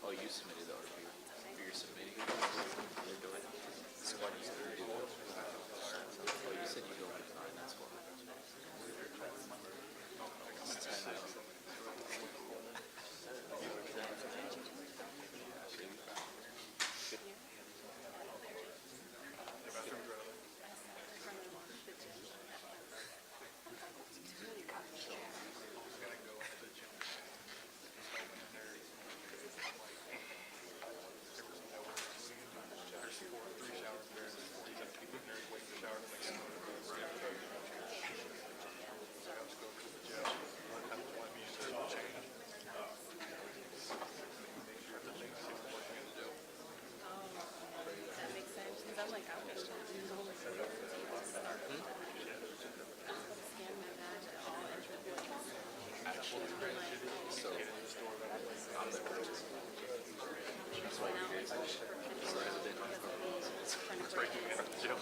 Oh, you submitted the RFP. You're submitting it? You're doing it? So why do you do it? Oh, you said you go with 9, that's why. So, I'm the person. That's why you guys are resident on the It's breaking in at the jail.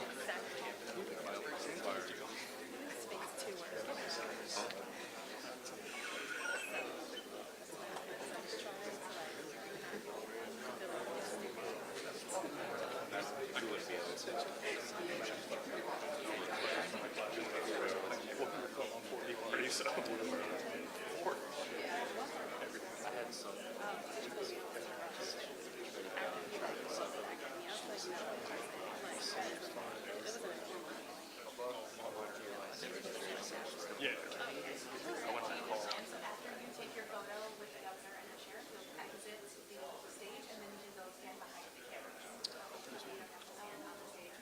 You wouldn't be able to. So. I had some. Yeah. I went to call. Take your photo with the governor and the sheriff, you'll exit the stage, and then you do those stand behind the camera. Stand on the stage.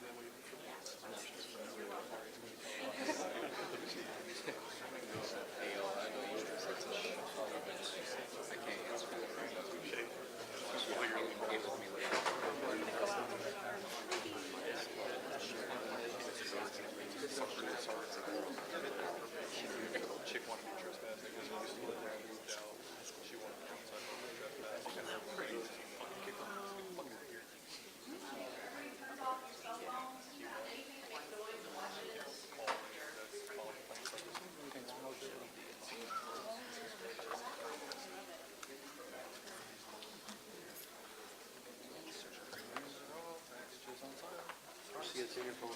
Hey, yo, I know you just said something. I can't answer that right now. Get with me later. Chick wanted to be trespassing because she used to live there and moved out. She wanted to be outside for trespassing. And they're pretty fucking kick off. Fucking right here. She gets in your phone.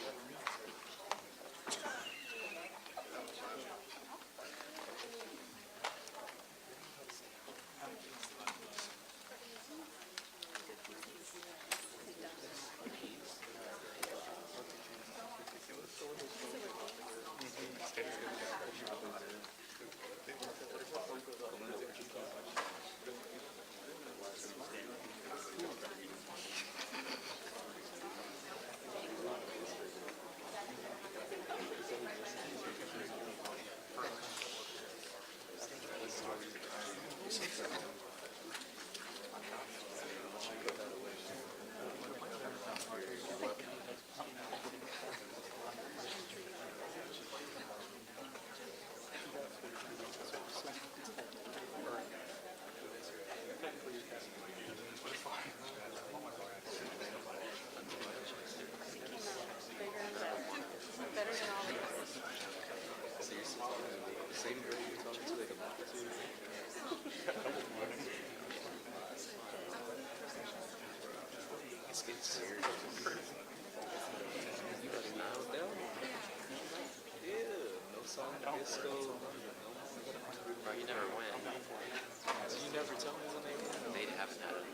Same girl you were talking to like a month or two. It's getting serious. You got it nailed down? Yeah, no song, disco. Bro, you never went. So you never tell me when they went? They haven't had it.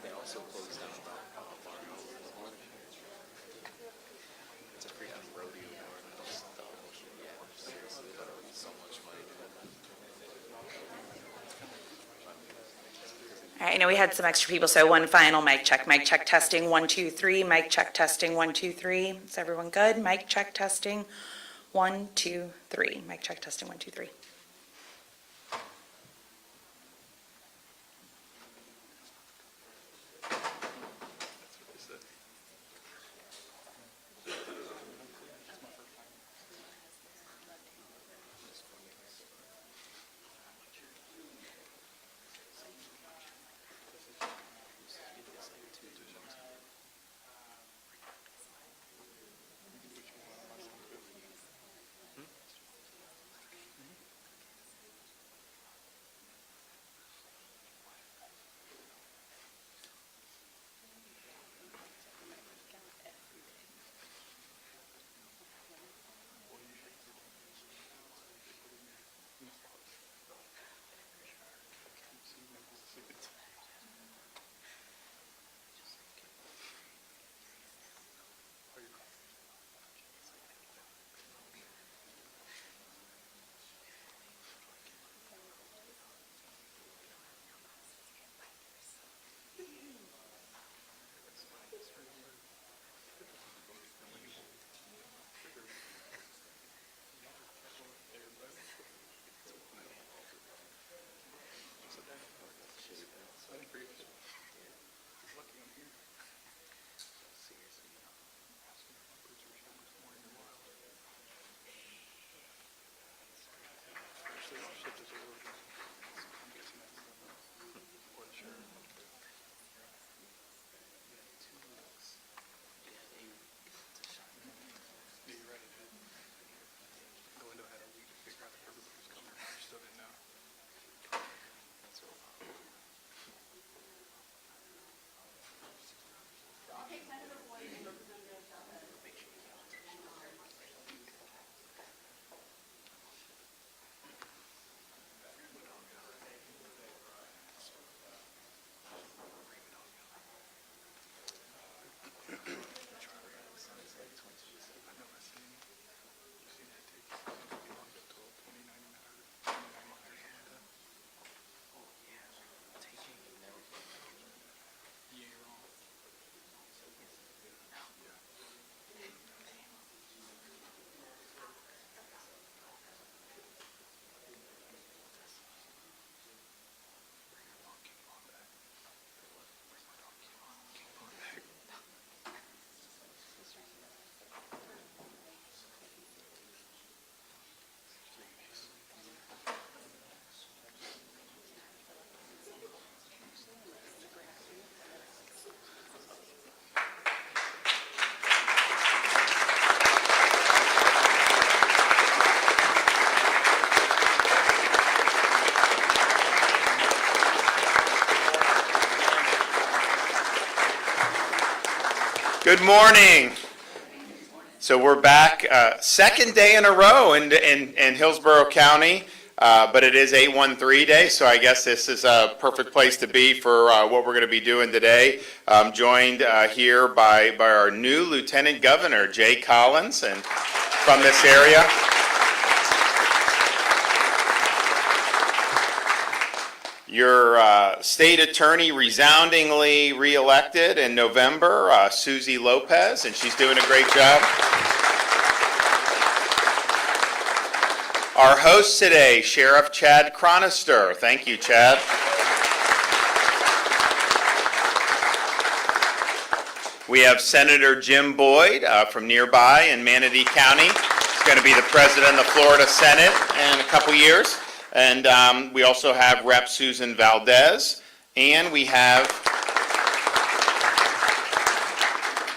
They also closed down. It's a freaking road. right, I know we had some extra people, so one final mic check testing, 1, 2, 3, mic check testing, 1, 2, 3. Is everyone good? Mic check testing, 1, 2, 3, mic check testing, 1, 2, 3. Good morning. So we're back, second day in a row in Hillsborough County, but it is 813 day, so I guess this is a perfect place to be for what we're going to be doing today. I'm joined here by our new Lieutenant Governor, Jay Collins, and from this area. Your state attorney resoundingly reelected in November, Susie Lopez, and she's doing a great job. Our host today, Sheriff Chad Chronister. Thank you, Chad. We have Senator Jim Boyd from nearby in Manatee County. He's going to be the president of the Florida Senate in a couple years. And we also have Rep. Susan Valdez, and we have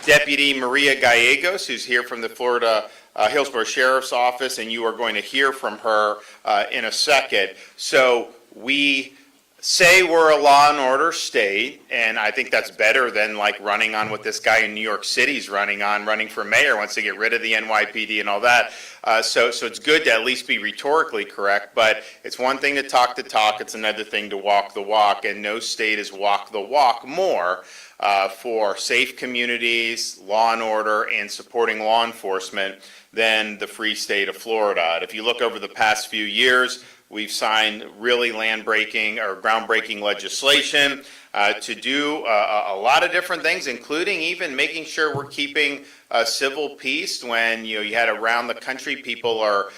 Deputy Maria Gallegos, who's here from the Florida Hillsborough Sheriff's Office, and you are going to hear from her in a second. So we say we're a law and order state, and I think that's better than like running on what this guy in New York City's running for mayor, wants to get rid of the NYPD and all that. So it's good to at least be rhetorically correct, but it's one thing to talk the talk, it's another thing to walk the walk, and no state has walked the walk more for safe communities, law and order, and supporting law enforcement than the free state of Florida. And if you look over the past few years, We've signed really land-breaking or groundbreaking legislation to do a lot of different things, including even making sure we're keeping civil peace when you had around the country people are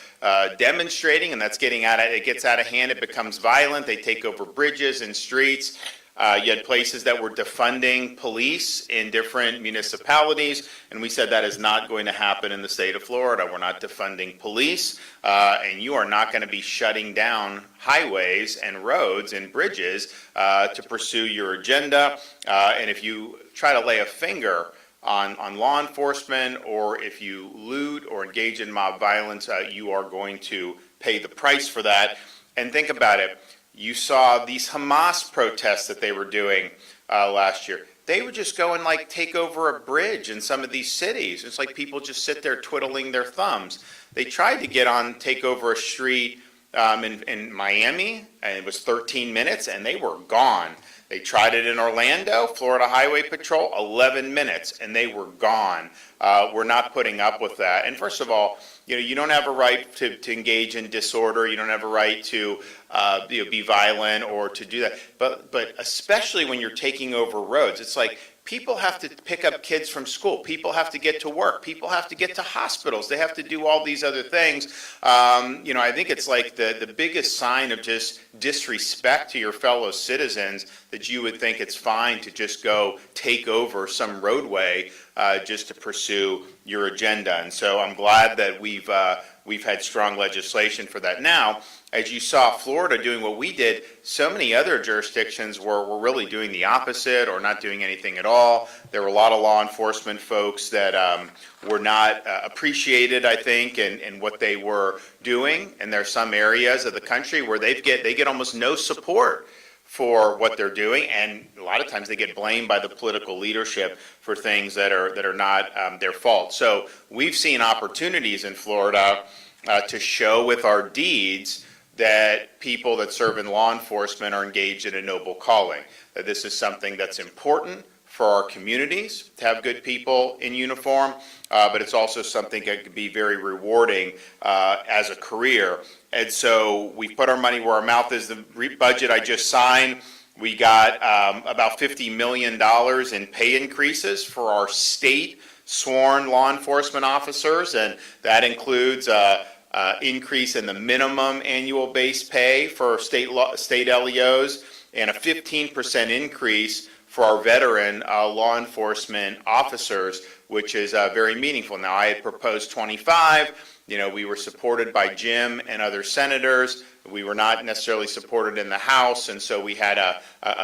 demonstrating, and that's it gets out of hand. It becomes violent. They take over bridges and streets. You had places that were defunding police in different municipalities, and we said that is not going to happen in the state of Florida. We're not defunding police, and you are not going to be shutting down highways and roads and bridges to pursue your agenda. And if you try to lay a finger on law enforcement, or if you loot or engage in mob violence, you are going to pay the price for that. And think about it. You saw these Hamas protests that they were doing last year. They would just go and take over a bridge in some of these cities. It's like people just sit there twiddling their thumbs. They tried to take over a street in Miami, and it was 13 minutes, and they were gone. They tried it in Orlando, Florida Highway Patrol, 11 minutes, and they were gone. We're not putting up with that. And first of all, you don't have a right to engage in disorder. You don't have a right to be violent or to do that. But especially when you're taking over roads, it's like people have to pick up kids from school. People have to get to work. People have to get to hospitals. They have to do all these other things. I think it's like the biggest sign of just disrespect to your fellow citizens that you would think it's fine to just go take over some roadway just to pursue your agenda. And so I'm glad that we've had strong legislation for that. Now, as you saw Florida doing what we did, so many other jurisdictions were really doing the opposite or not doing anything at all. There were a lot of law enforcement folks that were not appreciated, I think, in what they were doing. And there are some areas of the country where they get almost no support for what they're doing, and a lot of times they get blamed by the political leadership for things that are not their fault. So we've seen opportunities in Florida to show with our deeds that people that serve in law enforcement are engaged in a noble calling, that this is something that's important for our communities to have good people in uniform, but it's also something that could be very rewarding as a career. And so we put our money where our mouth is. The budget I just signed, we got about $50 million in pay increases for our state sworn law enforcement officers, and that includes increase in the minimum annual base pay for state LEOs and a 15% increase for our veteran law enforcement officers, which is very meaningful. Now, I had proposed 25. We were supported by Jim and other senators. We were not necessarily supported in the House, and so we had a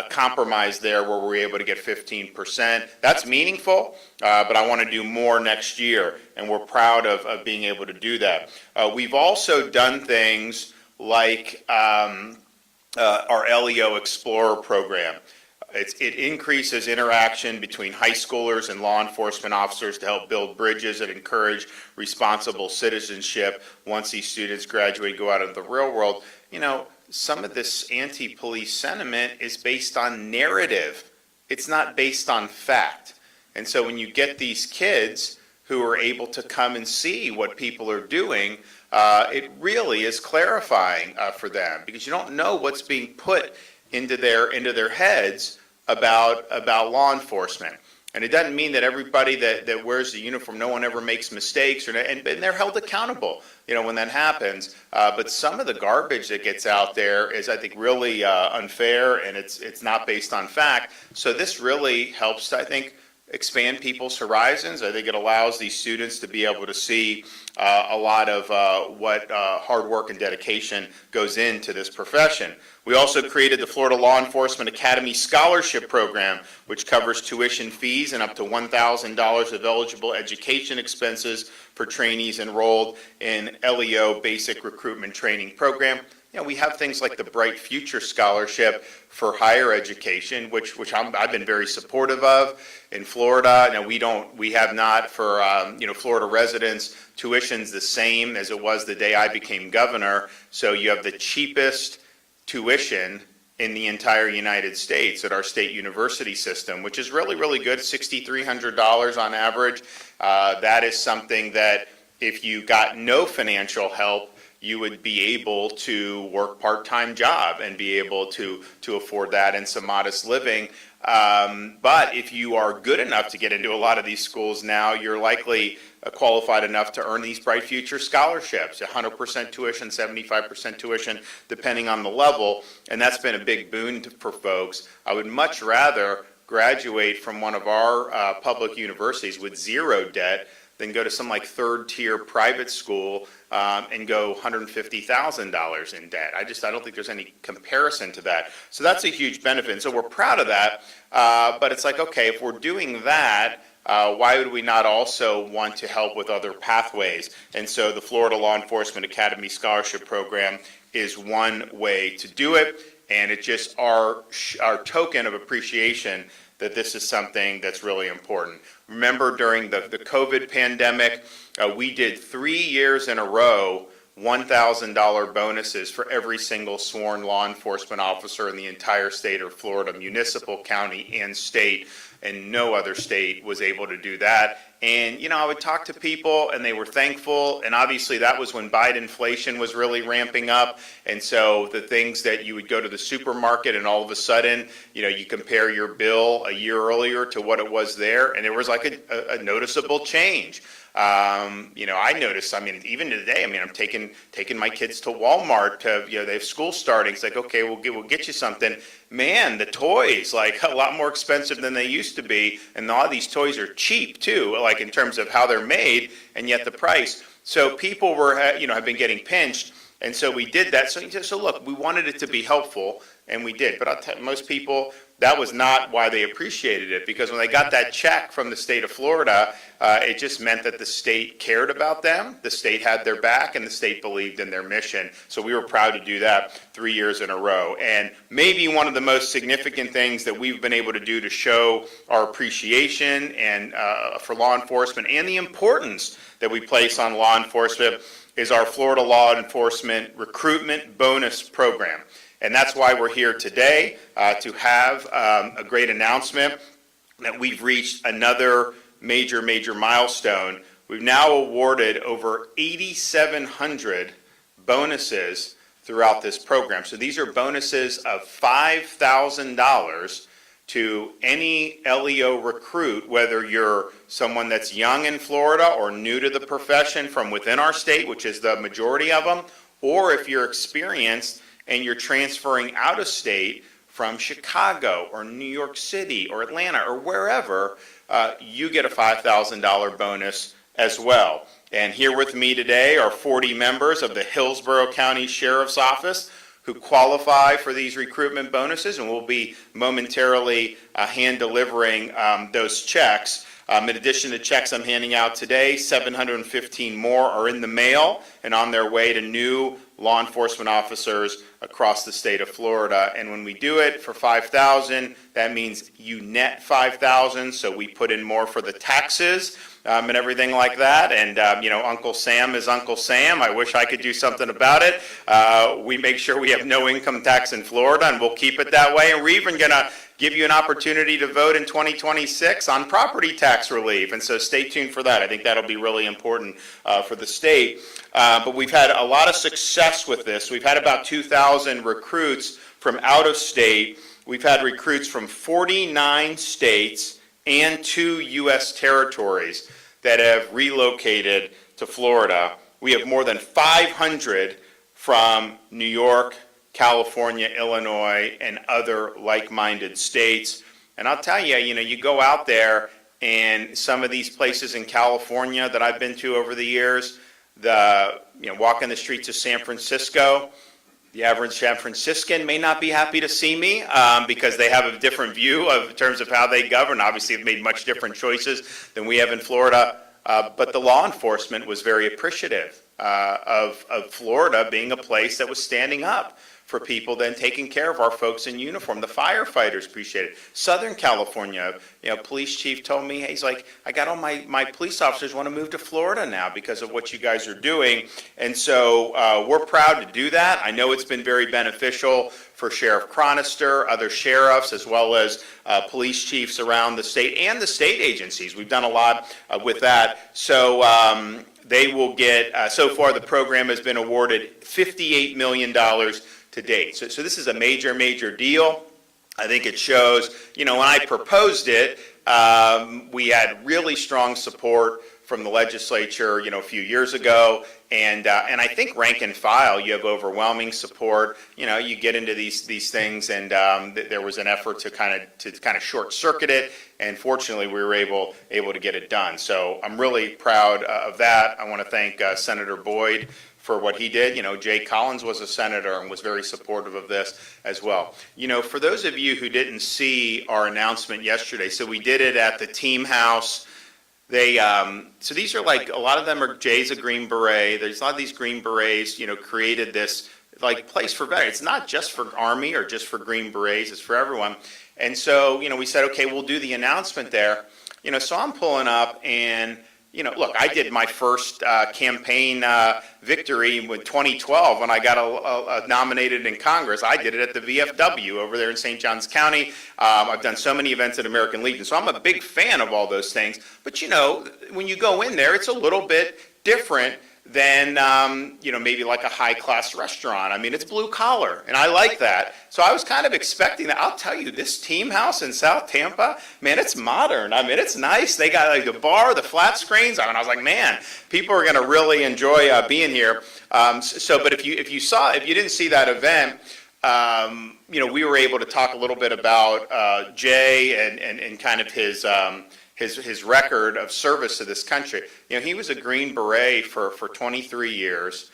compromise there where we were able to get 15%. That's meaningful, but I want to do more next year, and we're proud of being able to do that. We've also done things like our LEO Explorer program. It increases interaction between high schoolers and law enforcement officers to help build bridges and encourage responsible citizenship once these students graduate and go out into the real world. Some of this anti-police sentiment is based on narrative. It's not based on fact. And so when you get these kids who are able to come and see what people are doing, it really is clarifying for them, because you don't know what's being put into their heads about law enforcement. And it doesn't mean that everybody that wears the uniform, no one ever makes mistakes, and they're held accountable, when that happens. But some of the garbage that gets out there is, I think, really unfair, and it's not based on fact. So this really helps, I think, expand people's horizons. I think it allows these students to be able to see a lot of what hard work and dedication goes into this profession. We also created the Florida Law Enforcement Academy Scholarship Program, which covers tuition fees and up to $1,000 of eligible education expenses for trainees enrolled in LEO Basic Recruitment Training Program. We have things like the Bright Future Scholarship for higher education, which I've been very supportive of in Florida. Now we have not for Florida residents. Tuition's the same as it was the day I became governor. So you have the cheapest tuition in the entire United States at our state university system, which is really, really good, $6,300 on average. That is something that if you got no financial help you would be able to work part-time job and be able to afford that and some modest living. But if you are good enough to get into a lot of these schools now, you're likely qualified enough to earn these Bright Future scholarships, 100% tuition, 75% tuition, depending on the level, and that's been a big boon for folks. I would much rather graduate from one of our public universities with zero debt than go to some like third-tier private school and go $150,000 in debt. I don't think there's any comparison to that. So that's a huge benefit. And so we're proud of that, but it's like, okay, if we're doing that, why would we not also want to help with other pathways? And so the Florida Law Enforcement Academy Scholarship Program is one way to do it, and it's just our token of appreciation that this is something that's really important. Remember, during the COVID pandemic, we did 3 years in a row $1,000 bonuses for every single sworn law enforcement officer in the entire state of Florida, municipal, county, and state, and no other state was able to do that. And, I would talk to people, and they were thankful, and obviously that was when Biden-inflation was really ramping up, and so the things that you would go to the supermarket, and all of a sudden, you compare your bill a year earlier to what it was there, and there was like a noticeable change. I noticed, even today, I'm taking my kids to Walmart to, they have school starting. It's like, okay, we'll get you something. Man, the toys, like a lot more expensive than they used to be. And a lot of these toys are cheap too, like in terms of how they're made and yet the price. So people have been getting pinched. And so we did that. So look, we wanted it to be helpful, and we did. But I'll tell most people, that was not why they appreciated it, because when they got that check from the state of Florida, it just meant that the state cared about them, the state had their back, and the state believed in their mission. So we were proud to do that 3 years in a row. And maybe one of the most significant things that we've been able to do to show our appreciation and for law enforcement and the importance that we place on law enforcement is our Florida Law Enforcement Recruitment Bonus Program. And that's why we're here today, to have a great announcement that we've reached another major milestone. We've now awarded over 8,700 bonuses throughout this program. So these are bonuses of $5,000 to any LEO recruit, whether you're someone that's young in Florida or new to the profession from within our state, which is the majority of them, or if you're experienced and you're transferring out of state from Chicago or New York City or Atlanta or wherever, you get a $5,000 bonus as well. And here with me today are 40 members of the Hillsborough County Sheriff's Office who qualify for these recruitment bonuses, and we'll be momentarily hand delivering those checks. In addition to checks I'm handing out today, 715 more are in the mail and on their way to new law enforcement officers across the state of Florida. And when we do it for $5,000, that means you net $5,000, so we put in more for the taxes and everything like that. And, Uncle Sam is Uncle Sam. I wish I could do something about it. We make sure we have no income tax in Florida, and we'll keep it that way. And we're even going to give you an opportunity to vote in 2026 on property tax relief. And so stay tuned for that. I think that'll be really important for the state. But we've had a lot of success with this. We've had about 2,000 recruits from out of state. We've had recruits from 49 states and 2 U.S. territories that have relocated to Florida. We have more than 500 from New York, California, Illinois, and other like-minded states. And I'll tell you, you go out there, and some of these places in California that I've been to over the years, walking the streets of San Francisco, the average San Franciscan may not be happy to see me because they have a different view in terms of how they govern. Obviously, have made much different choices than we have in Florida. But the law enforcement was very appreciative of Florida being a place that was standing up for people, then taking care of our folks in uniform. The firefighters appreciate it. Southern California, police chief told me, hey, he's like, I got all my police officers want to move to Florida now because of what you guys are doing. And so we're proud to do that. I know it's been very beneficial for Sheriff Chronister, other sheriffs, as well as police chiefs around the state and the state agencies. We've done a lot with that. So they will get, so far the program has been awarded $58 million to date. So this is a major, major deal. I think it shows, when I proposed it, we had really strong support from the legislature, a few years ago, and I think rank and file, you have overwhelming support. You get into these things, and there was an effort to kind of short circuit it, and fortunately we were able to get it done. So I'm really proud of that. I want to thank Senator Boyd for what he did. Jay Collins was a senator and was very supportive of this as well. For those of you who didn't see our announcement yesterday, so we did it at the Team House. So these are like, a lot of them are Jay's a Green Beret. There's a lot of these Green Berets, created this place for veterans. It's not just for Army or just for Green Berets, it's for everyone. And so, we said, okay, we'll do the announcement there. So I'm pulling up and, look, I did my first campaign victory in 2012 when I got nominated in Congress. I did it at the VFW over there in St. Johns County. I've done so many events at American Legion, so I'm a big fan of all those things. But when you go in there, it's a little bit different than maybe like a high-class restaurant. I mean, it's blue collar, and I like that. So I was kind of expecting that. I'll tell you, this Team House in South Tampa, man, it's modern. I mean, it's nice. They got like the bar, the flat screens. I was like, man, people are going to really enjoy being here. But if you didn't see that event, we were able to talk a little bit about Jay and kind of his record of service to this country. He was a Green Beret for 23 years.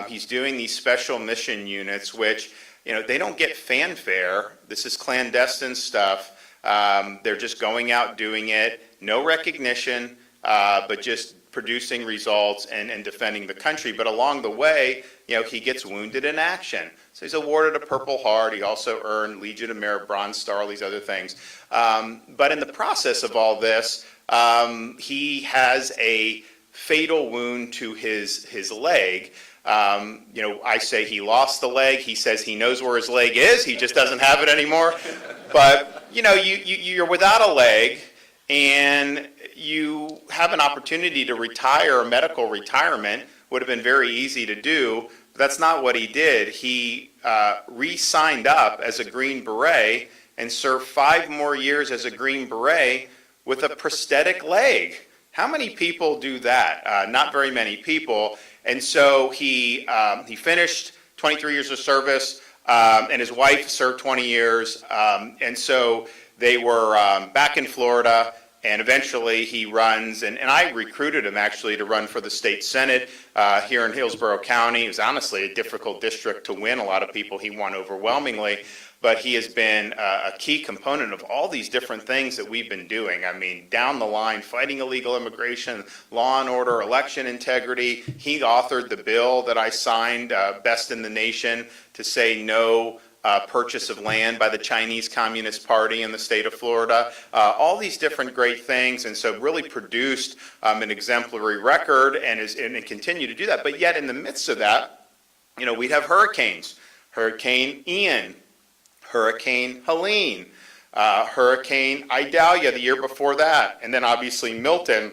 He's doing these special mission units, which, they don't get fanfare. This is clandestine stuff. They're just going out doing it, no recognition, but just producing results and defending the country. But along the way, he gets wounded in action. So he's awarded a Purple Heart. He also earned Legion of Merit, Bronze Star, all these other things. But in the process of all this, he has a fatal wound to his leg. I say he lost the leg. He says he knows where his leg is. He just doesn't have it anymore. But, you're without a leg, and you have an opportunity to retire, a medical retirement. Would have been very easy to do. But that's not what he did. He re-signed up as a Green Beret and served 5 more years as a Green Beret with a prosthetic leg. How many people do that? Not very many people. And so he finished 23 years of service, and his wife served 20 years. And so they were back in Florida. And eventually he runs, and I recruited him actually to run for the state senate here in Hillsborough County. It was honestly a difficult district to win. A lot of people he won overwhelmingly, but he has been a key component of all these different things that we've been doing. I mean, down the line, fighting illegal immigration, law and order, election integrity. He authored the bill that I signed, best in the nation, to say no purchase of land by the Chinese Communist Party in the state of Florida, all these different great things, and so really produced an exemplary record and continue to do that. But yet in the midst of that, we'd have hurricanes, Hurricane Ian, Hurricane Helene, Hurricane Idalia the year before that, and then obviously Milton.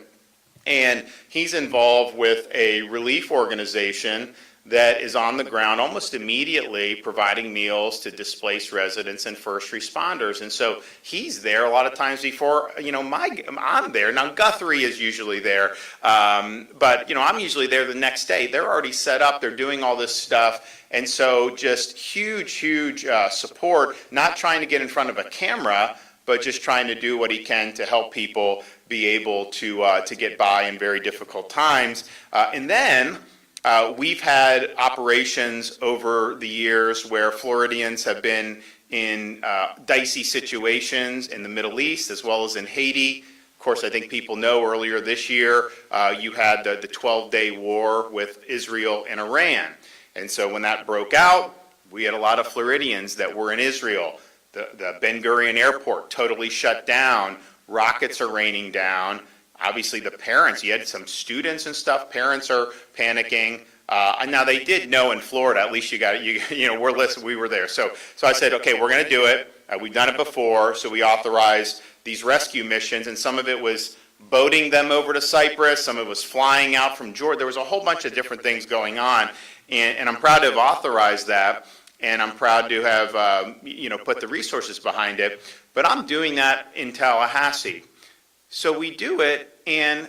And he's involved with a relief organization that is on the ground almost immediately providing meals to displaced residents and first responders. And so he's there a lot of times before, I'm there. Now Guthrie is usually there, but I'm usually there the next day. They're already set up, they're doing all this stuff. And so just huge support, not trying to get in front of a camera, but just trying to do what he can to help people be able to get by in very difficult times. And then we've had operations over the years where Floridians have been in dicey situations in the Middle East as well as in Haiti. Of course, I think people know earlier this year you had the 12-day war with Israel and Iran. And so when that broke out, we had a lot of Floridians that were in Israel. The Ben Gurion airport totally shut down. Rockets are raining down. Obviously, the parents, you had some students and stuff, parents are panicking. And now they did know in Florida, at least we were there. So I said, okay, we're going to do it. We've done it before, so we authorized these rescue missions, and some of it was boating them over to Cyprus, some of it was flying out from Jordan. There was a whole bunch of different things going on, and I'm proud to have authorized that, and I'm proud to have put the resources behind it. But I'm doing that in Tallahassee. So we do it, and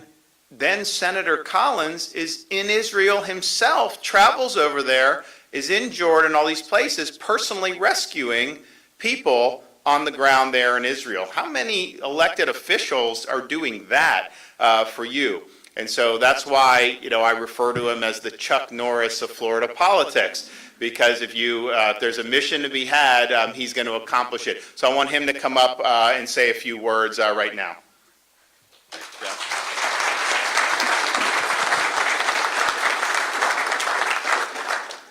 then Senator Collins is in Israel himself, travels over there, is in Jordan, all these places, personally rescuing people on the ground there in Israel. How many elected officials are doing that for you? And so that's why, I refer to him as the Chuck Norris of Florida politics, because if there's a mission to be had, he's going to accomplish it. So I want him to come up and say a few words right now.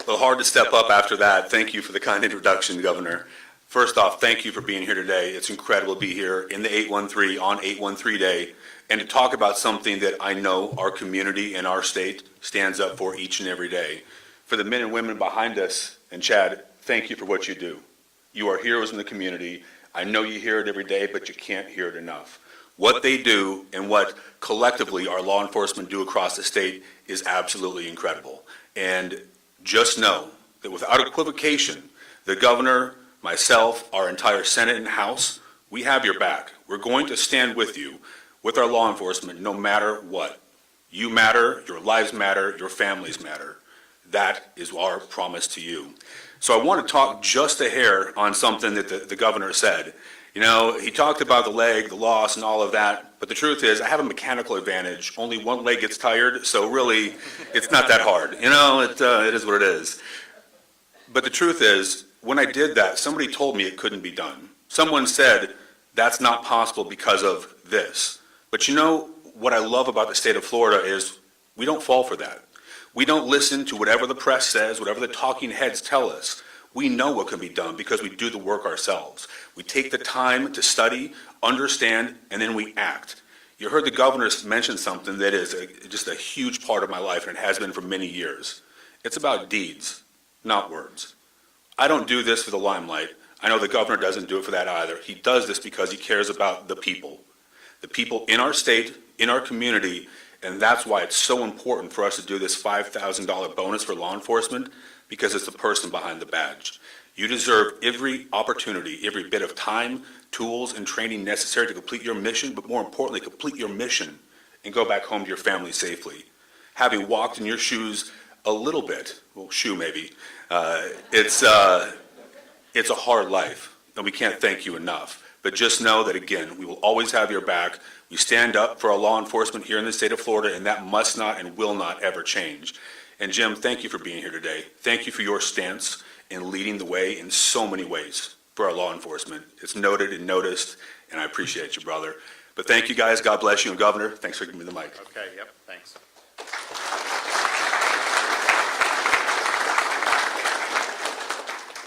Well, hard to step up after that. Thank you for the kind introduction, Governor. First off, thank you for being here today. It's incredible to be here in the 813 on 813 Day and to talk about something that I know our community and our state stands up for each and every day. For the men and women behind us, and Chad, thank you for what you do. You are heroes in the community. I know you hear it every day, but you can't hear it enough. What they do and what collectively our law enforcement do across the state is absolutely incredible. And just know that without equivocation, the governor, myself, our entire Senate and House, we have your back. We're going to stand with you, with our law enforcement, no matter what. You matter, your lives matter, your families matter. That is our promise to you. So I want to talk just a hair on something that the governor said. He talked about the leg, the loss, and all of that, but the truth is I have a mechanical advantage. Only one leg gets tired, so really it's not that hard. It is what it is. But the truth is, when I did that, somebody told me it couldn't be done. Someone said, that's not possible because of this. But what I love about the state of Florida is we don't fall for that. We don't listen to whatever the press says, whatever the talking heads tell us. We know what can be done because we do the work ourselves. We take the time to study, understand, and then we act. You heard the governor mention something that is just a huge part of my life, and it has been for many years. It's about deeds, not words. I don't do this for the limelight. I know the governor doesn't do it for that either. He does this because he cares about the people in our state, in our community, and that's why it's so important for us to do this $5,000 bonus for law enforcement, because it's the person behind the badge. You deserve every opportunity, every bit of time, tools, and training necessary to complete your mission, but more importantly, complete your mission and go back home to your family safely. Having walked in your shoes a little bit, well, shoe maybe, it's a hard life, and we can't thank you enough. But just know that, again, we will always have your back. We stand up for our law enforcement here in the state of Florida, and that must not and will not ever change. And Jim, thank you for being here today. Thank you for your stance in leading the way in so many ways for our law enforcement. It's noted and noticed, and I appreciate you, brother. But thank you, guys. God bless you. And Governor, thanks for giving me the mic. Okay, yep, thanks.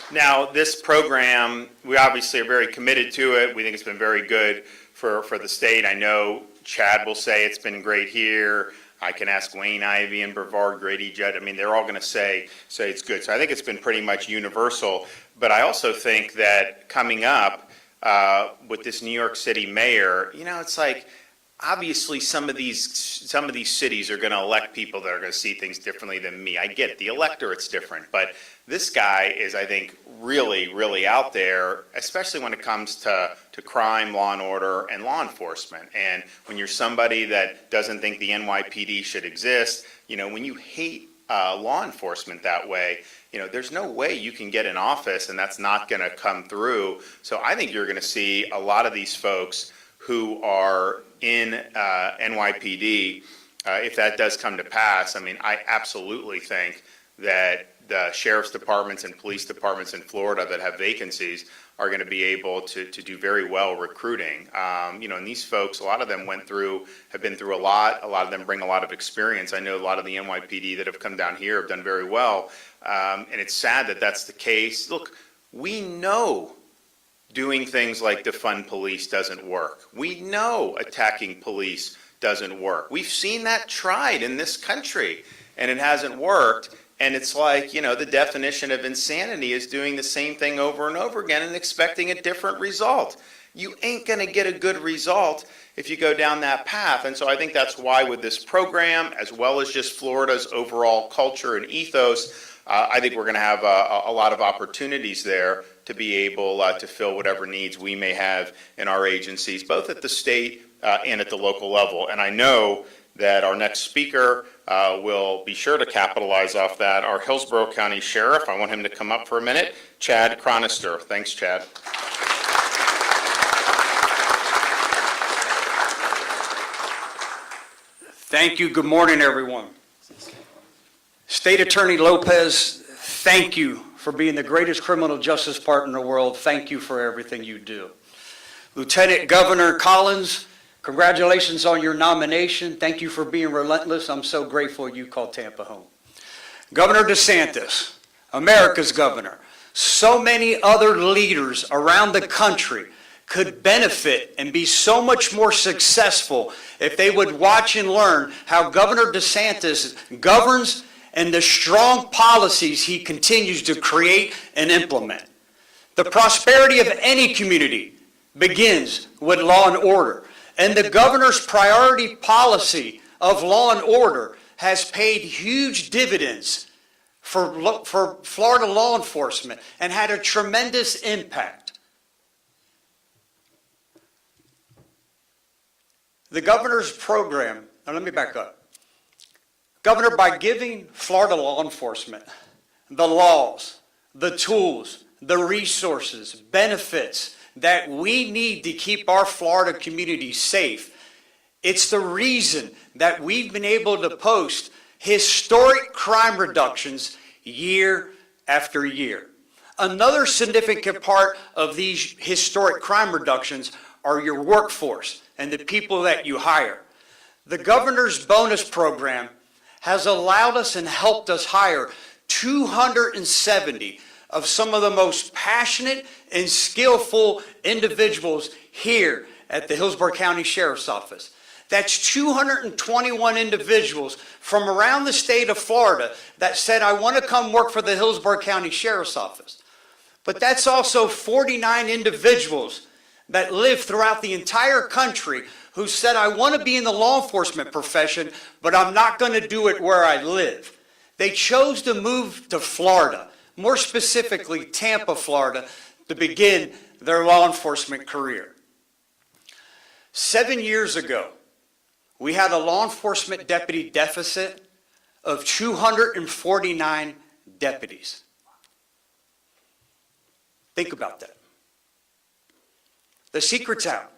Now, this program, we obviously are very committed to it. We think it's been very good for the state. I know Chad will say it's been great here. I can ask Wayne Ivey and Brevard Grady Judd. I mean, they're all going to say it's good. So I think it's been pretty much universal. But I also think that coming up with this New York City mayor, it's like, obviously some of these cities are going to elect people that are going to see things differently than me. I get it. The electorate's different. But this guy is, I think, really, really out there, especially when it comes to crime, law and order, and law enforcement. And when you're somebody that doesn't think the NYPD should exist, when you hate law enforcement that way, there's no way you can get in office and that's not going to come through. So I think you're going to see a lot of these folks who are in NYPD, if that does come to pass. I mean, I absolutely think that the sheriff's departments and police departments in Florida that have vacancies are going to be able to do very well recruiting. And these folks, a lot of them have been through a lot of them bring a lot of experience. I know a lot of the NYPD that have come down here have done very well. And it's sad that that's the case. Look, we know doing things like defund police doesn't work. We know attacking police doesn't work. We've seen that tried in this country, and it hasn't worked. And it's like, the definition of insanity is doing the same thing over and over again and expecting a different result. you ain't going to get a good result if you go down that path. And so I think that's why with this program, as well as just Florida's overall culture and ethos, I think we're going to have a lot of opportunities there to be able to fill whatever needs we may have in our agencies, both at the state and at the local level. And I know that our next speaker will be sure to capitalize off that. Our Hillsborough County Sheriff, I want him to come up for a minute, Chad Chronister. Thanks, Chad. Thank you. Good morning, everyone. State Attorney Lopez, thank you for being the greatest criminal justice partner in the world. Thank you for everything you do. Lieutenant Governor Collins, congratulations on your nomination. Thank you for being relentless. I'm so grateful you called Tampa home. Governor DeSantis, America's governor, so many other leaders around the country could benefit and be so much more successful if they would watch and learn how Governor DeSantis governs and the strong policies he continues to create and implement. The prosperity of any community begins with law and order, and the governor's priority policy of law and order has paid huge dividends for Florida law enforcement and had a tremendous impact. The governor's program, now let me back up. Governor, by giving Florida law enforcement the laws, the tools, the resources, benefits that we need to keep our Florida community safe, it's the reason that we've been able to post historic crime reductions year after year. Another significant part of these historic crime reductions are your workforce and the people that you hire. The governor's bonus program has allowed us and helped us hire 270 of some of the most passionate and skillful individuals here at the Hillsborough County Sheriff's Office. That's 221 individuals from around the state of Florida that said, I want to come work for the Hillsborough County Sheriff's Office. But that's also 49 individuals that live throughout the entire country who said, I want to be in the law enforcement profession, but I'm not going to do it where I live. They chose to move to Florida, more specifically Tampa, Florida, to begin their law enforcement career. 7 years ago, we had a law enforcement deputy deficit of 249 deputies. Think about that. The secret's out.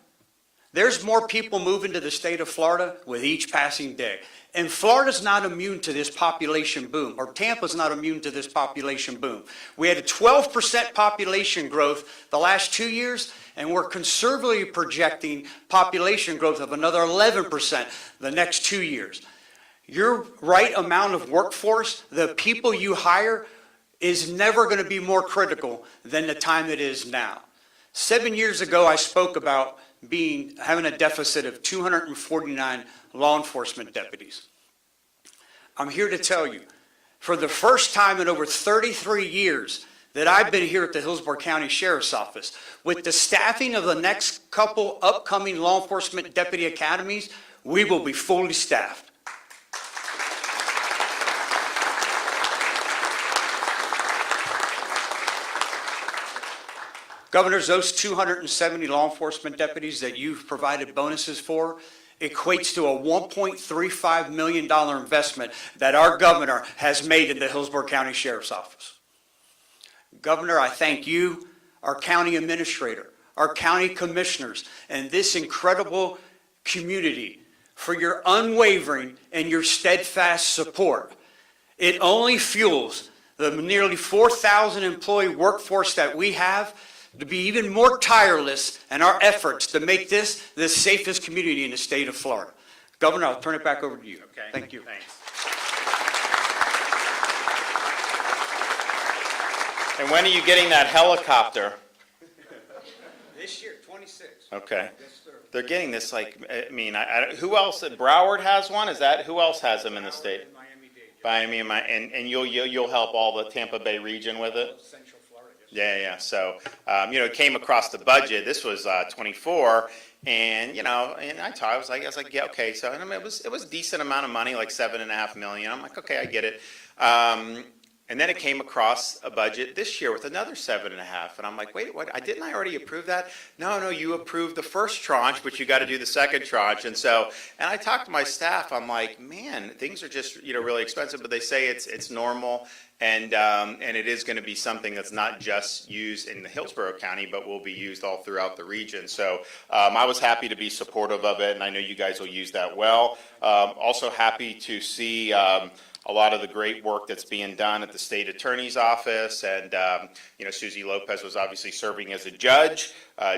There's more people moving to the state of Florida with each passing day. And Florida's not immune to this population boom, or Tampa's not immune to this population boom. We had a 12% population growth the last 2 years, and we're conservatively projecting population growth of another 11% the next 2 years. Your right amount of workforce, the people you hire, is never going to be more critical than the time it is now. 7 years ago, I spoke about having a deficit of 249 law enforcement deputies. I'm here to tell you, for the first time in over 33 years that I've been here at the Hillsborough County Sheriff's Office, with the staffing of the next couple upcoming law enforcement deputy academies, we will be fully staffed. Governors, those 270 law enforcement deputies that you've provided bonuses for equates to a $1.35 million investment that our governor has made in the Hillsborough County Sheriff's Office. Governor, I thank you, our county administrator, our county commissioners, and this incredible community for your unwavering and your steadfast support. It only fuels the nearly 4,000 employee workforce that we have to be even more tireless in our efforts to make this the safest community in the state of Florida. Governor, I'll turn it back over to you. Okay. Thank you. Thanks. And when are you getting that helicopter? This year, 26. Okay. Yes, sir. They're getting this, like, I mean, who else? Broward has one? Is that, who else has them in the state? Miami-Dade. Miami, and you'll help all the Tampa Bay region with it? Central Florida, yes, Yeah. So, it came across the budget. This was 24, and and I was like, yeah, okay. So, and I mean, it was a decent amount of money, like $7.5 million. I'm like, okay, I get it. And then it came across a budget this year with another 7.5, and I'm like, wait, what? Didn't I already approve that? No, you approved the first tranche, but you got to do the second tranche. And I talked to my staff. I'm like, man, things are just really expensive, but they say it's normal. And it is going to be something that's not just used in the Hillsborough County, but will be used all throughout the region. So I was happy to be supportive of it, and I know you guys will use that well. Also happy to see a lot of the great work that's being done at the state attorney's office. And Susie Lopez was obviously serving as a judge.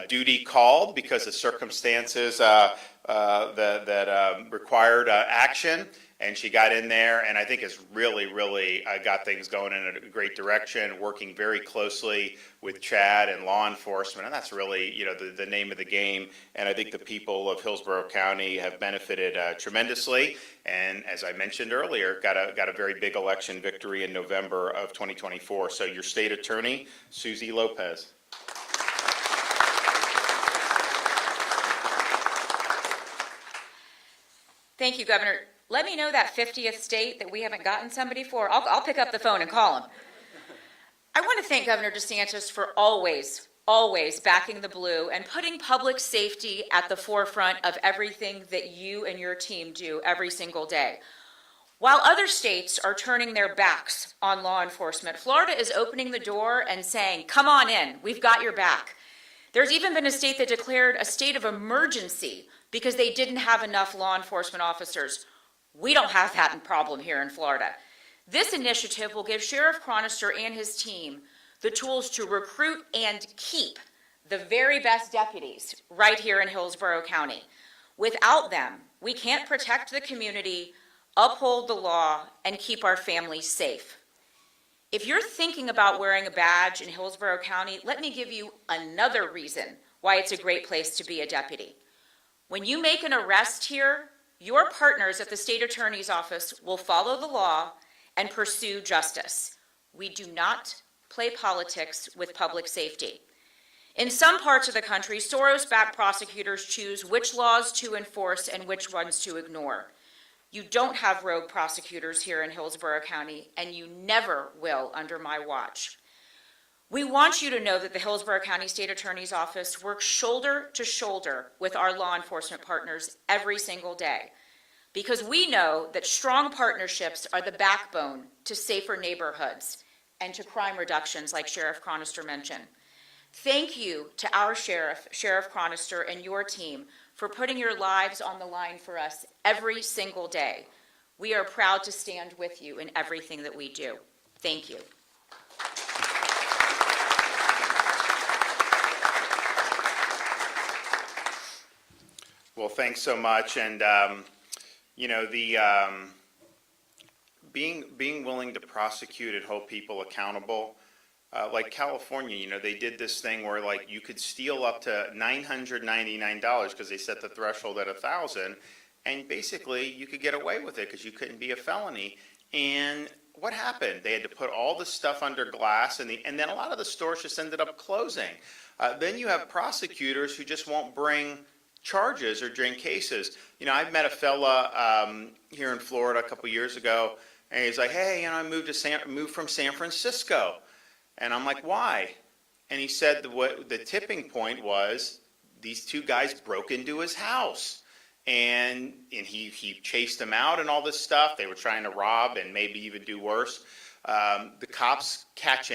Duty called because of circumstances that required action. And she got in there, and I think has really got things going in a great direction, working very closely with Chad and law enforcement, and that's really, the name of the game. And I think the people of Hillsborough County have benefited tremendously. And as I mentioned earlier, got a very big election victory in November of 2024. So your state attorney, Susie Lopez. Thank you, Governor. Let me know that 50th state that we haven't gotten somebody for. I'll pick up the phone and call him. I want to thank Governor DeSantis for always backing the blue and putting public safety at the forefront of everything that you and your team do every single day. While other states are turning their backs on law enforcement, Florida is opening the door and saying, come on in, we've got your back. There's even been a state that declared a state of emergency because they didn't have enough law enforcement officers. We don't have that problem here in Florida. This initiative will give Sheriff Chronister and his team the tools to recruit and keep the very best deputies right here in Hillsborough County. Without them, we can't protect the community, uphold the law, and keep our families safe. If you're thinking about wearing a badge in Hillsborough County, let me give you another reason why it's a great place to be a deputy. When you make an arrest here, your partners at the state attorney's office will follow the law and pursue justice. We do not play politics with public safety. In some parts of the country, Soros-backed prosecutors choose which laws to enforce and which ones to ignore. You don't have rogue prosecutors here in Hillsborough County, and you never will under my watch. We want you to know that the Hillsborough County State Attorney's Office works shoulder to shoulder with our law enforcement partners every single day, because we know that strong partnerships are the backbone to safer neighborhoods and to crime reductions, like Sheriff Chronister mentioned. Thank you to our Sheriff Chronister, and your team for putting your lives on the line for us every single day. We are proud to stand with you in everything that we do. Thank you. Well, thanks so much. And, being willing to prosecute and hold people accountable, like California, they did this thing where you could steal up to $999 because they set the threshold at $1,000, and basically you could get away with it because you couldn't be a felony. And what happened? They had to put all the stuff under glass, and then a lot of the stores just ended up closing. Then you have prosecutors who just won't bring charges or bring cases. I've met a fella here in Florida a couple years ago, and he's like, hey, I moved from San Francisco. And I'm like, why? And he said the tipping point was these two guys broke into his house. And he chased them out and all this stuff. They were trying to rob and maybe even do worse. The cops catch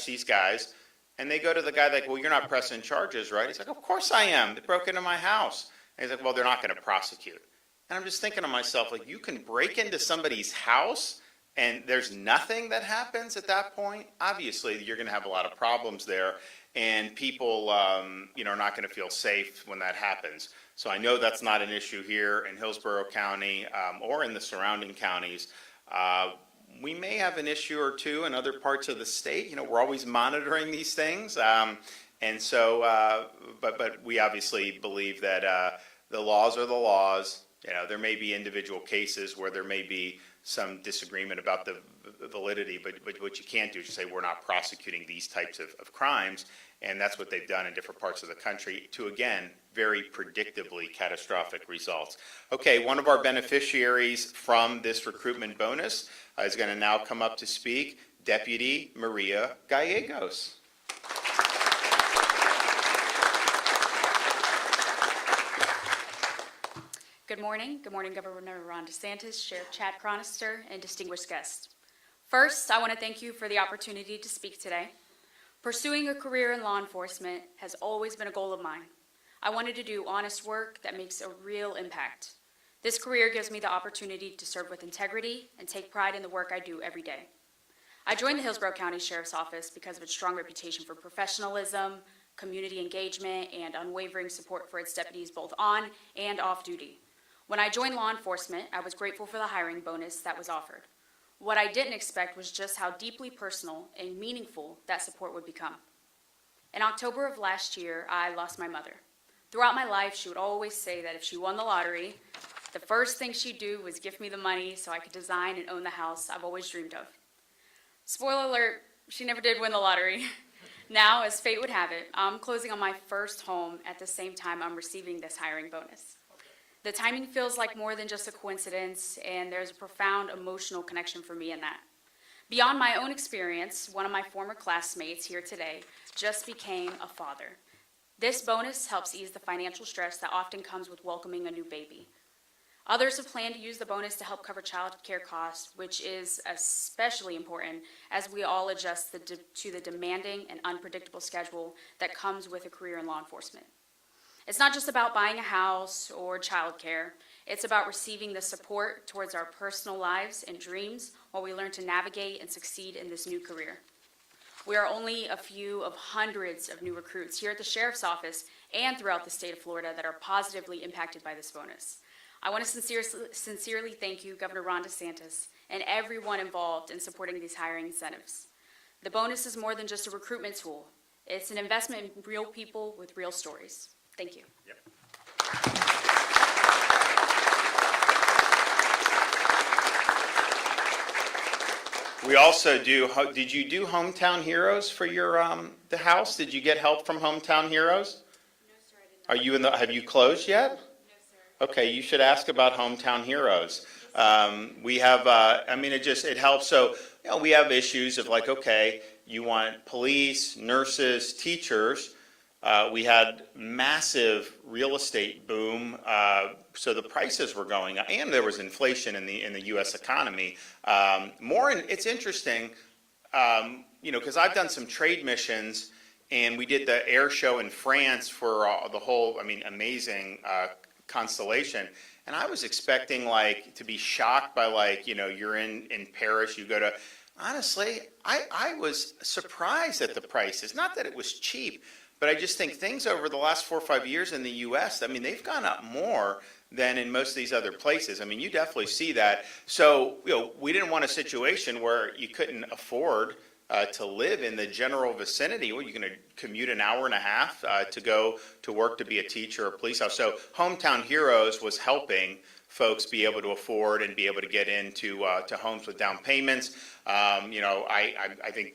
these guys, and they go to the guy like, well, you're not pressing charges, right? He's like, of course I am. They broke into my house. And he's like, well, they're not going to prosecute. And I'm just thinking to myself, you can break into somebody's house and there's nothing that happens at that point? Obviously, you're going to have a lot of problems there, and people, are not going to feel safe when that happens. So I know that's not an issue here in Hillsborough County or in the surrounding counties. We may have an issue or two in other parts of the state. We're always monitoring these things, and so, but we obviously believe that the laws are the laws, there may be individual cases where there may be some disagreement about the validity, but what you can't do is just say, we're not prosecuting these types of crimes, and that's what they've done in different parts of the country to, again, very predictably catastrophic results. Okay, one of our beneficiaries from this recruitment bonus is going to now come up to speak, Deputy Maria Gallegos. Good morning, Governor Ron DeSantis, Sheriff Chad Chronister, and distinguished guests. First, I want to thank you for the opportunity to speak today. Pursuing a career in law enforcement has always been a goal of mine. I wanted to do honest work that makes a real impact. This career gives me the opportunity to serve with integrity and take pride in the work I do every day. I joined the Hillsborough County Sheriff's Office because of its strong reputation for professionalism, community engagement, and unwavering support for its deputies both on and off duty. When I joined law enforcement, I was grateful for the hiring bonus that was offered. What I didn't expect was just how deeply personal and meaningful that support would become. In October of last year, I lost my mother. Throughout my life, she would always say that if she won the lottery, the first thing she'd do was give me the money so I could design and own the house I've always dreamed of. Spoiler alert, she never did win the lottery. Now, as fate would have it, I'm closing on my first home at the same time I'm receiving this hiring bonus. The timing feels like more than just a coincidence, and there's a profound emotional connection for me in that. Beyond my own experience, one of my former classmates here today just became a father. This bonus helps ease the financial stress that often comes with welcoming a new baby. Others have planned to use the bonus to help cover child care costs, which is especially important as we all adjust to the demanding and unpredictable schedule that comes with a career in law enforcement. It's not just about buying a house or childcare. It's about receiving the support towards our personal lives and dreams while we learn to navigate and succeed in this new career. We are only a few of hundreds of new recruits here at the Sheriff's Office and throughout the state of Florida that are positively impacted by this bonus. I want to sincerely thank you, Governor Ron DeSantis, and everyone involved in supporting these hiring incentives. The bonus is more than just a recruitment tool. It's an investment in real people with real stories. Thank you. Yep. We also did you do Hometown Heroes for your, the house? Did you get help from Hometown Heroes? No, sir, I did not. Have you closed yet? No, sir. Okay, you should ask about Hometown Heroes. We have, it helps. So, we have issues of like, okay, you want police, nurses, teachers. We had massive real estate boom, so the prices were going up, and there was inflation in the U.S. economy. It's interesting, because I've done some trade missions, and we did the air show in France for the whole, amazing constellation. And I was expecting to be shocked by you're in Paris, you go to. Honestly, I was surprised at the prices. Not that it was cheap. But I just think things over the last 4 or 5 years in the U.S., they've gone up more than in most of these other places. You definitely see that. So, we didn't want a situation where you couldn't afford to live in the general vicinity. Well, you're going to commute an hour and a half to go to work to be a teacher or a police officer. So Hometown Heroes was helping folks be able to afford and be able to get into to homes with down payments. I think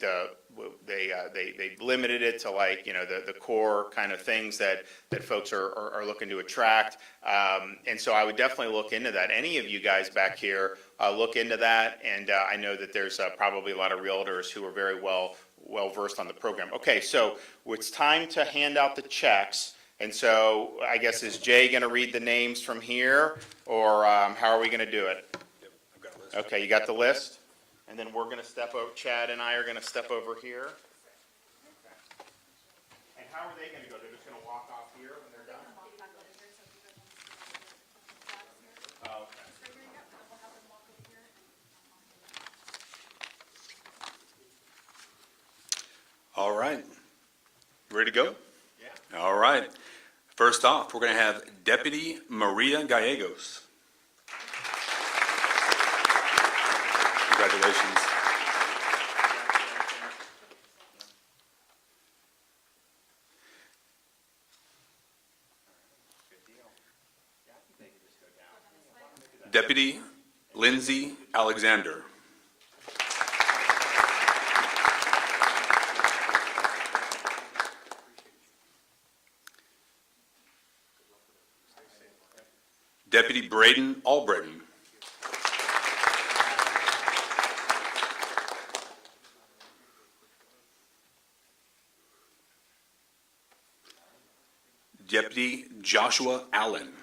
they limited it to the core kind of things that folks are looking to attract. And so I would definitely look into that. Any of you guys back here look into that. And I know that there's probably a lot of realtors who are very well versed on the program. Okay, so it's time to hand out the checks. And so I guess, is Jay going to read the names from here, or how are we going to do it? Yep, I've got a list. Okay, you got the list? And then we're going to step over, Chad and I are going to step over here. Okay. And how are they going to go? They're just going to walk off here when they're done? Oh, okay. All right. Ready to go? Yeah. All right. First off, we're going to have Deputy Maria Gallegos. Congratulations. Good deal. Yeah, I think they can just go down. Deputy Lindsay Alexander. Deputy Braden Albritton. Deputy Joshua Allen.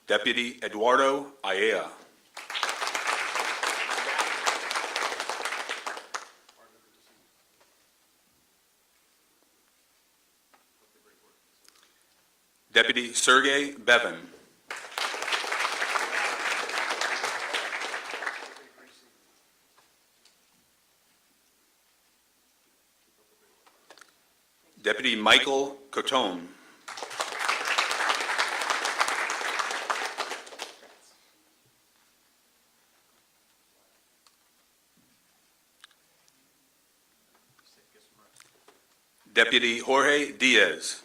Deputy Eduardo Ayala. Deputy Sergey Bevan. Deputy Michael Cotone. Deputy Jorge Diaz.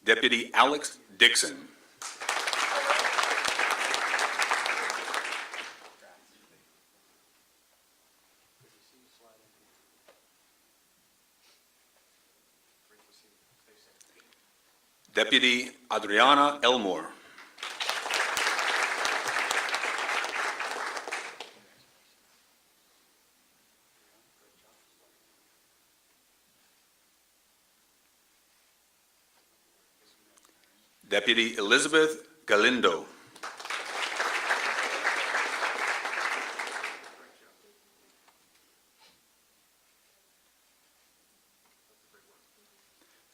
Deputy Alex Dixon. Deputy Adriana Elmore. Deputy Elizabeth Galindo.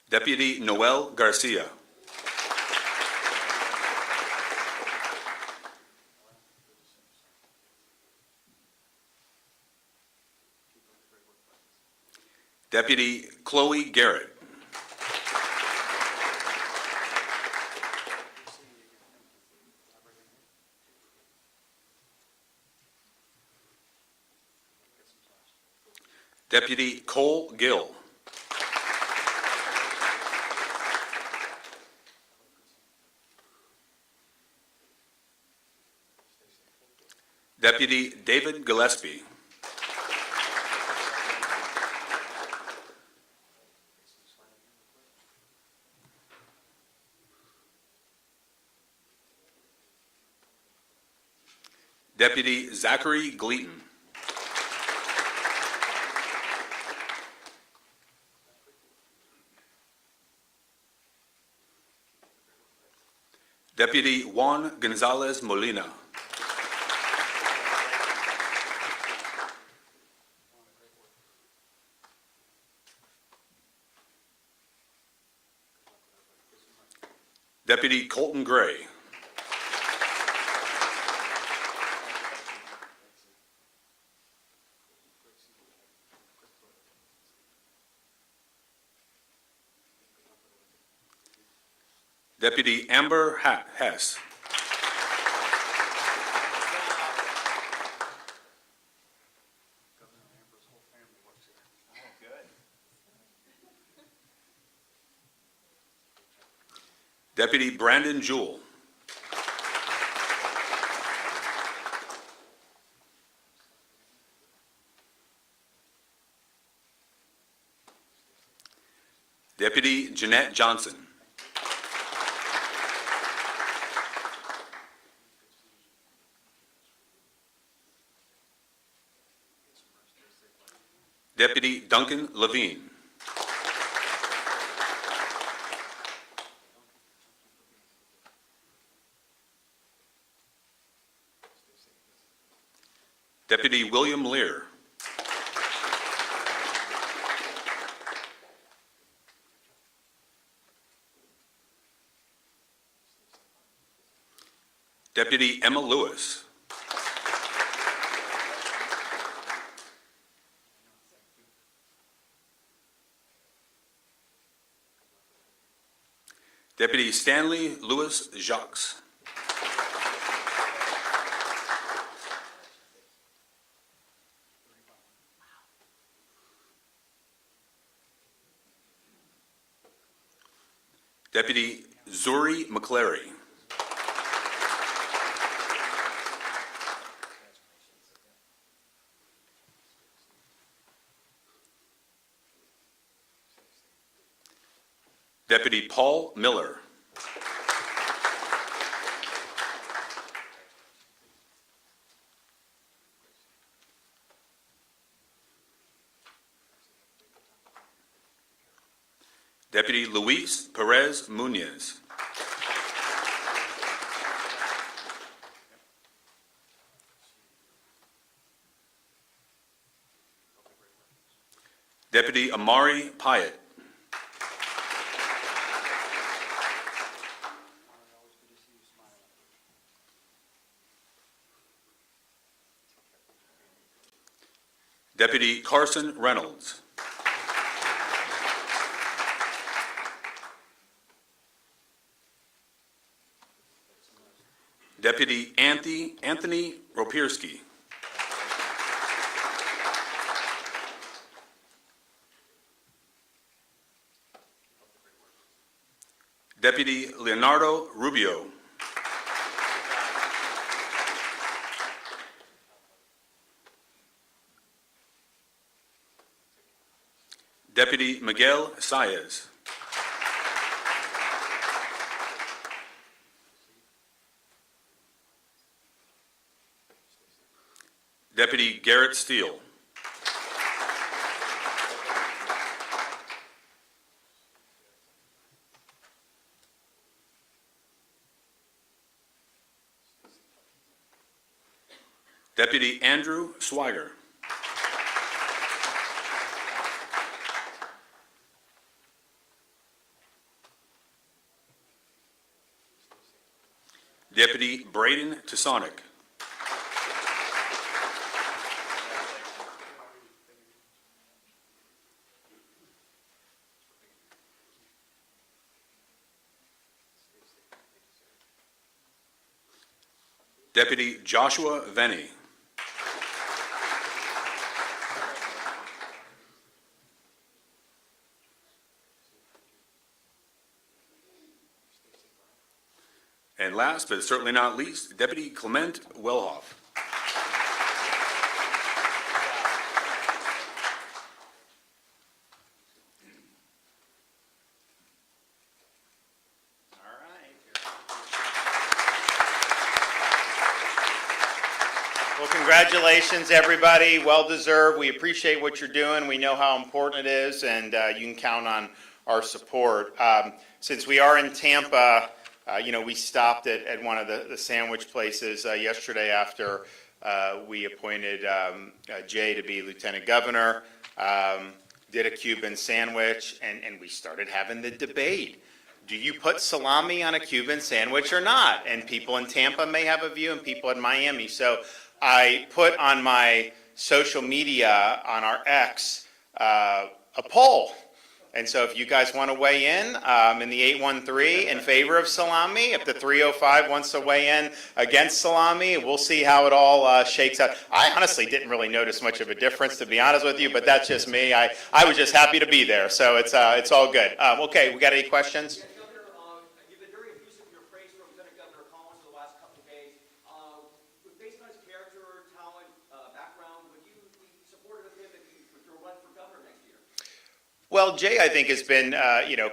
Deputy Noel Garcia. Deputy Chloe Garrett. Deputy Cole Gill. Deputy David Gillespie. Deputy Zachary Gleaton. Deputy Juan Gonzalez Molina. Deputy Colton Gray. Deputy Amber Hess. Deputy Brandon Jewell. Deputy Jeanette Johnson. Deputy Duncan Levine. Deputy William Lear. Deputy Emma Lewis. Deputy Stanley Louis Jacques. Deputy Zuri McClary. Deputy Paul Miller. Deputy Luis Perez Munoz. Deputy Amari Pyatt. Deputy Carson Reynolds. Deputy Anthony Ropierski. Deputy Leonardo Rubio. Deputy Miguel Saez. Deputy Garrett Steele. Deputy Andrew Swiger. Deputy Braden Tasonic. Deputy Joshua Venny. And last, but certainly not least, Deputy Clement Wellhoff. Well, congratulations, everybody. Well deserved. We appreciate what you're doing. We know how important it is, and you can count on our support. Since we are in Tampa, we stopped at one of the sandwich places yesterday after we appointed Jay to be lieutenant governor, did a Cuban sandwich, and we started having the debate. Do you put salami on a Cuban sandwich or not? And people in Tampa may have a view, and people in Miami. So I put on my social media, on our X, a poll. And so if you guys want to weigh in the 813 in favor of salami, if the 305 wants to weigh in against salami, we'll see how it all shakes out. I honestly didn't really notice much of a difference, to be honest with you, but that's just me. I was just happy to be there, so it's all good. Okay, we got any questions? Yes, Governor, you've been very effusive in your praise for Lieutenant Governor Collins for the last couple of days. Based on his character, talent, background, would you be supportive of him if he were to run for governor next year? Well, Jay, I think, has been,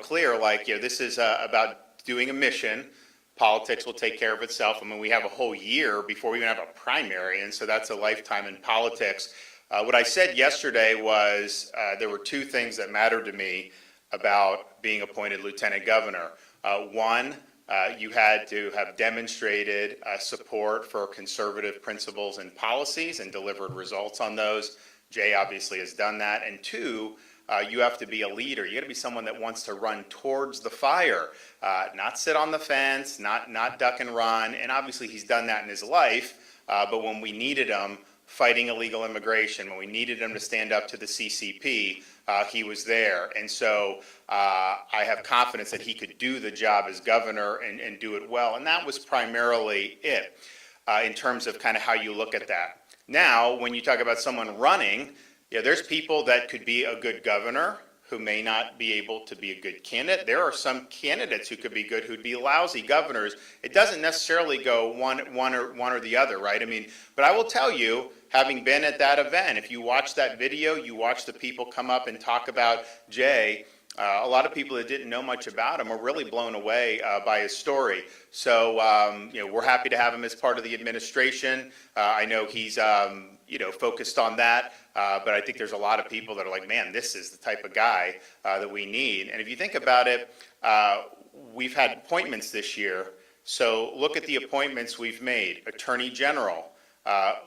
clear, this is about doing a mission. Politics will take care of itself. I mean, we have a whole year before we even have a primary, and so that's a lifetime in politics. What I said yesterday was there were two things that mattered to me about being appointed lieutenant governor. One, you had to have demonstrated support for conservative principles and policies and delivered results on those. Jay obviously has done that. And two, you have to be a leader. You got to be someone that wants to run towards the fire, not sit on the fence, not duck and run. And obviously he's done that in his life, but when we needed him, fighting illegal immigration, when we needed him to stand up to the CCP, he was there. And so I have confidence that he could do the job as governor and do it well. And that was primarily it in terms of kind of how you look at that. Now, when you talk about someone running, yeah, there's people that could be a good governor who may not be able to be a good candidate. There are some candidates who could be good who'd be lousy governors. It doesn't necessarily go one or the other, right? I mean, but I will tell you, having been at that event, if you watch that video, you watch the people come up and talk about Jay, a lot of people that didn't know much about him are really blown away by his story. So, we're happy to have him as part of the administration. I know he's, focused on that. But I think there's a lot of people that are like, man, this is the type of guy that we need. And if you think about it, we've had appointments this year. So look at the appointments we've made. Attorney General.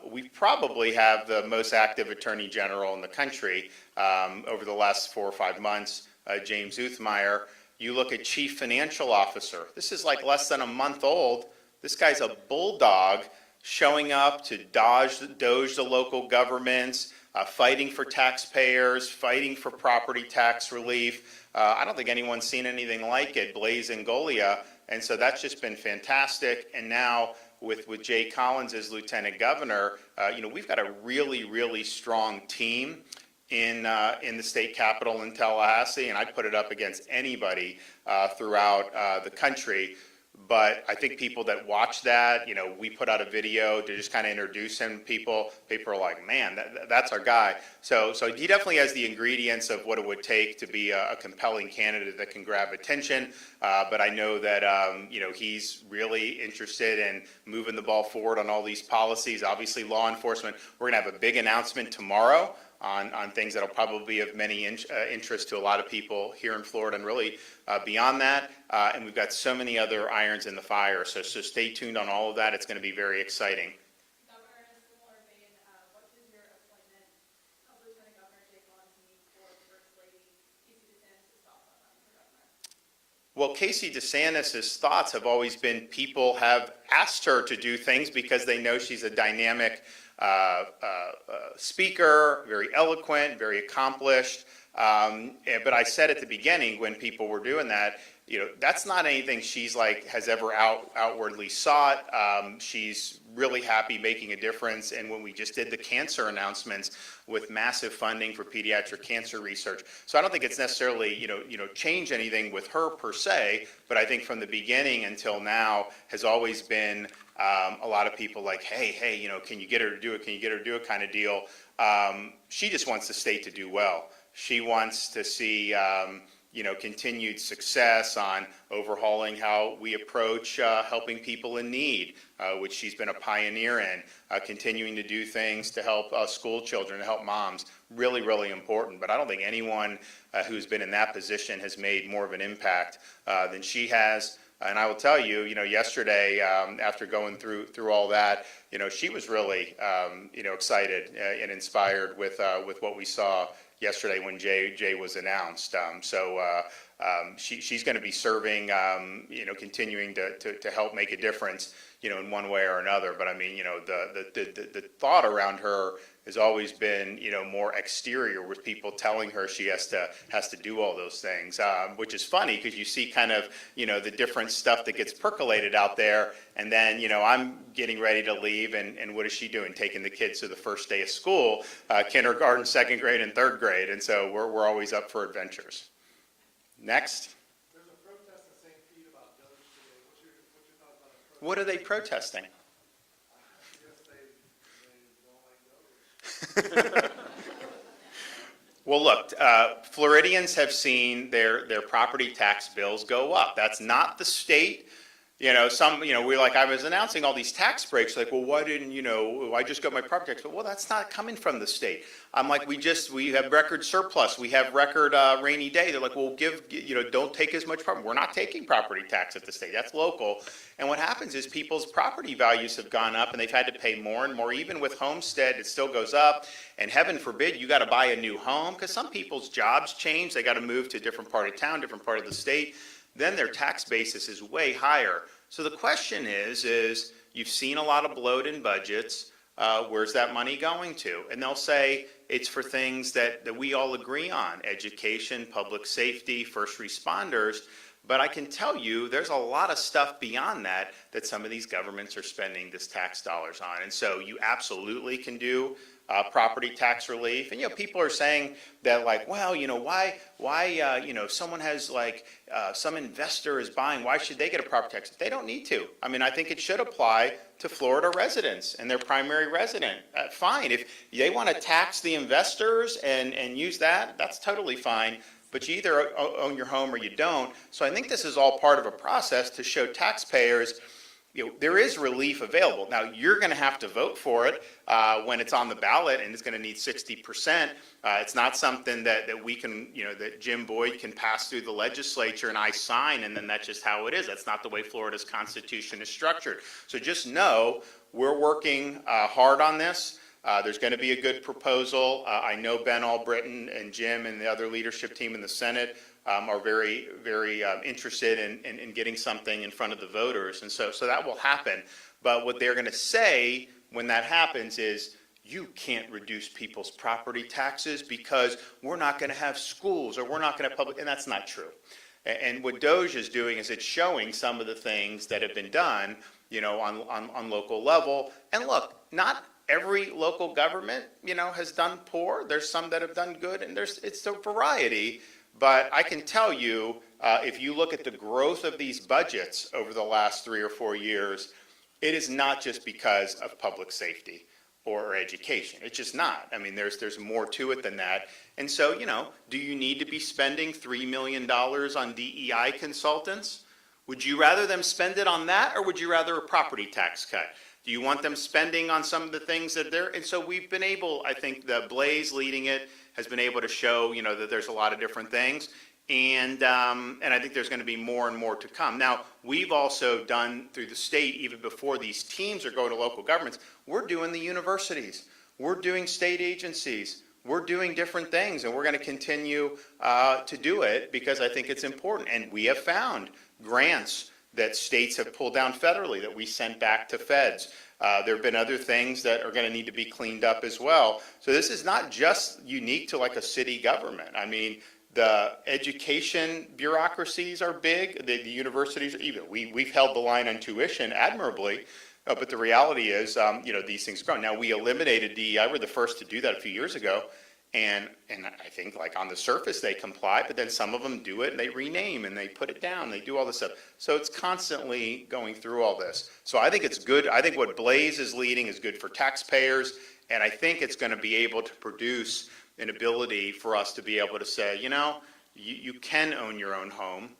We probably have the most active Attorney General in the country over the last 4 or 5 months, James Uthmeyer. You look at Chief Financial Officer. This is like less than a month old. This guy's a bulldog showing up to doge the local governments, fighting for taxpayers, fighting for property tax relief. I don't think anyone's seen anything like it, Blaise and Golia, and so that's just been fantastic. And now with Jay Collins as lieutenant governor, we've got a really, really strong team in the state capitol in Tallahassee, and I'd put it up against anybody throughout the country. But I think people that watch that, we put out a video to just kind of introduce him to people. People are like, man, that's our guy. So he definitely has the ingredients of what it would take to be a compelling candidate that can grab attention. But I know that, he's really interested in moving the ball forward on all these policies. Obviously, law enforcement, we're going to have a big announcement tomorrow on things that will probably be of many interest to a lot of people here in Florida and really beyond that. And we've got so many other irons in the fire. So stay tuned on all of that. It's going to be very exciting. Governor, in a similar vein, what does your appointment of Lieutenant Governor Jay Collins mean for First Lady Casey DeSantis' thoughts on running for governor? Well, Casey DeSantis' thoughts have always been people have asked her to do things because they know she's a dynamic speaker, very eloquent, very accomplished. But I said at the beginning when people were doing that, that's not anything she's has ever outwardly sought. She's really happy making a difference. And when we just did the cancer announcements with massive funding for pediatric cancer research. So I don't think it's necessarily, change anything with her per se, but I think from the beginning until now has always been a lot of people like, hey, can you get her to do it? Can you get her to do it kind of deal? She just wants the state to do well. She wants to see, continued success on overhauling how we approach helping people in need, which she's been a pioneer in, continuing to do things to help school children, to help moms, really, really important. But I don't think anyone who's been in that position has made more of an impact than she has. And I will tell you, yesterday, after going through all that, she was really, excited and inspired with what we saw yesterday when Jay was announced. She's going to be serving, continuing to help make a difference, in one way or another. But I mean, the thought around her has always been, more exterior, with people telling her she has to do all those things, which is funny because you see kind of, the different stuff that gets percolated out there. And then, I'm getting ready to leave, and what is she doing? Taking the kids to the first day of school, kindergarten, second grade, and third grade. And so we're always up for adventures. Next. There's a protest in St. Pete about DOGE today. What's your thoughts on it? What are they protesting? I guess they don't like DOGE. Well, look, Floridians have seen their property tax bills go up. That's not the state. I was announcing all these tax breaks, like, well, why didn't, I just got my property tax, but well, that's not coming from the state. I'm like, we have record surplus, we have record rainy day. They're like, well, don't take as much property. We're not taking property tax at the state, that's local. And what happens is people's property values have gone up and they've had to pay more and more. Even with homestead, it still goes up. And heaven forbid, you got to buy a new home because some people's jobs change. They got to move to a different part of town, different part of the state. Then their tax basis is way higher. So the question is you've seen a lot of bloat in budgets. where's that money going to? And they'll say it's for things that we all agree on, education, public safety, first responders. But I can tell you, there's a lot of stuff beyond that that some of these governments are spending this tax dollars on. And so you absolutely can do property tax relief. And, people are saying that, like, well, why, someone has, like, some investor is buying, why should they get a property tax? They don't need to. I mean, I think it should apply to Florida residents and their primary resident. Fine. If they want to tax the investors and use that, that's totally fine. But you either own your home or you don't. So I think this is all part of a process to show taxpayers, there is relief available. Now, you're going to have to vote for it when it's on the ballot, and it's going to need 60%. It's not something that we can, that Jim Boyd can pass through the legislature and I sign, and then that's just how it is. That's not the way Florida's Constitution is structured. So just know we're working hard on this. There's going to be a good proposal. I know Ben Albritton and Jim and the other leadership team in the Senate are very, very interested in getting something in front of the voters. And so that will happen. But what they're going to say when that happens is, you can't reduce people's property taxes because we're not going to have schools or we're not going to have public, and that's not true. And what DOJ is doing is it's showing some of the things that have been done, on local level. And look, not every local government, has done poor. There's some that have done good, and it's a variety. But I can tell you, if you look at the growth of these budgets over the last 3 or 4 years, it is not just because of public safety or education. It's just not. I mean, there's more to it than that. And so, do you need to be spending $3 million on DEI consultants? Would you rather them spend it on that, or would you rather a property tax cut? Do you want them spending on some of the things that they're, and so we've been able, I think the Blaze leading it has been able to show, that there's a lot of different things. And I think there's going to be more and more to come. Now, we've also done through the state, even before these teams are going to local governments, we're doing the universities, we're doing state agencies, we're doing different things, and we're going to continue to do it because I think it's important. And we have found grants that states have pulled down federally that we sent back to feds. There have been other things that are going to need to be cleaned up as well. So this is not just unique to like a city government. I mean, the education bureaucracies are big. The universities, even we've held the line on tuition admirably. But the reality is, these things grow. Now, we eliminated DEI. We're the first to do that a few years ago. And I think, like, on the surface, they comply, but then some of them do it, and they rename, and they put it down, they do all this stuff. So it's constantly going through all this. So I think it's good. I think what Blaze is leading is good for taxpayers, and I think it's going to be able to produce an ability for us to be able to say, you can own your own home.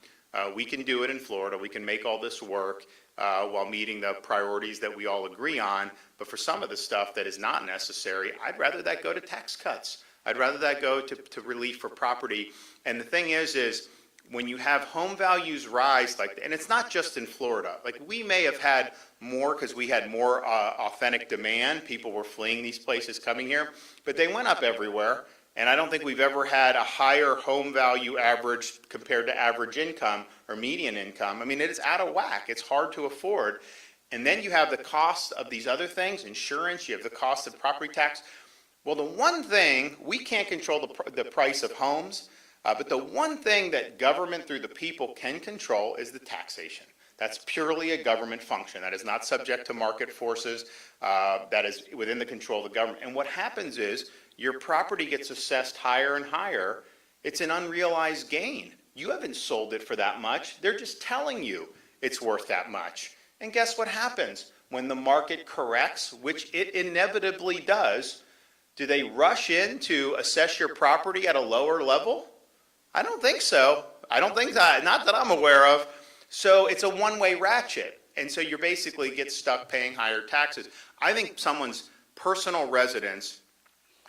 We can do it in Florida. We can make all this work while meeting the priorities that we all agree on. But for some of the stuff that is not necessary, I'd rather that go to tax cuts. I'd rather that go to relief for property. And the thing is when you have home values rise like that, and it's not just in Florida. Like, we may have had more because we had more authentic demand. People were fleeing these places, coming here. But they went up everywhere. And I don't think we've ever had a higher home value average compared to average income or median income. I mean, it is out of whack. It's hard to afford. And then you have the cost of these other things, insurance, you have the cost of property tax. Well, the one thing, we can't control the price of homes, but the one thing that government through the people can control is the taxation. That's purely a government function. That is not subject to market forces. That is within the control of the government. And what happens is your property gets assessed higher and higher. It's an unrealized gain. You haven't sold it for that much. They're just telling you it's worth that much. And guess what happens? When the market corrects, which it inevitably does, do they rush in to assess your property at a lower level? I don't think so. I don't think that, not that I'm aware of. So it's a one-way ratchet. And so you basically get stuck paying higher taxes. I think someone's personal residence,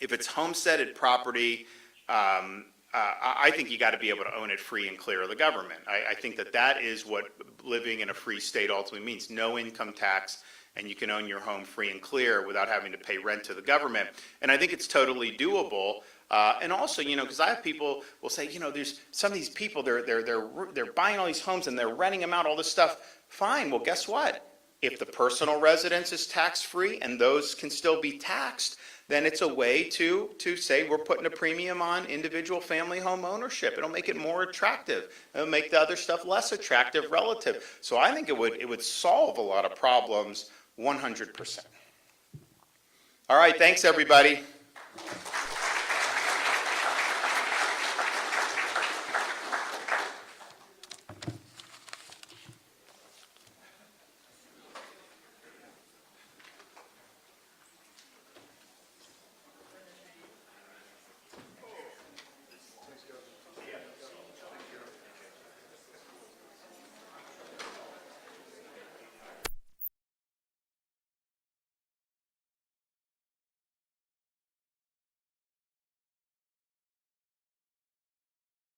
if it's homesteaded property, I think you got to be able to own it free and clear of the government. I think that is what living in a free state ultimately means. No income tax, and you can own your home free and clear without having to pay rent to the government. And I think it's totally doable. And also, because I have people will say, there's some of these people, they're buying all these homes and they're renting them out, all this stuff. Fine. Well, guess what? If the personal residence is tax-free and those can still be taxed, then it's a way to say we're putting a premium on individual family home ownership. It'll make it more attractive. It'll make the other stuff less attractive relative. So I think it would solve a lot of problems 100%. All right, thanks, everybody.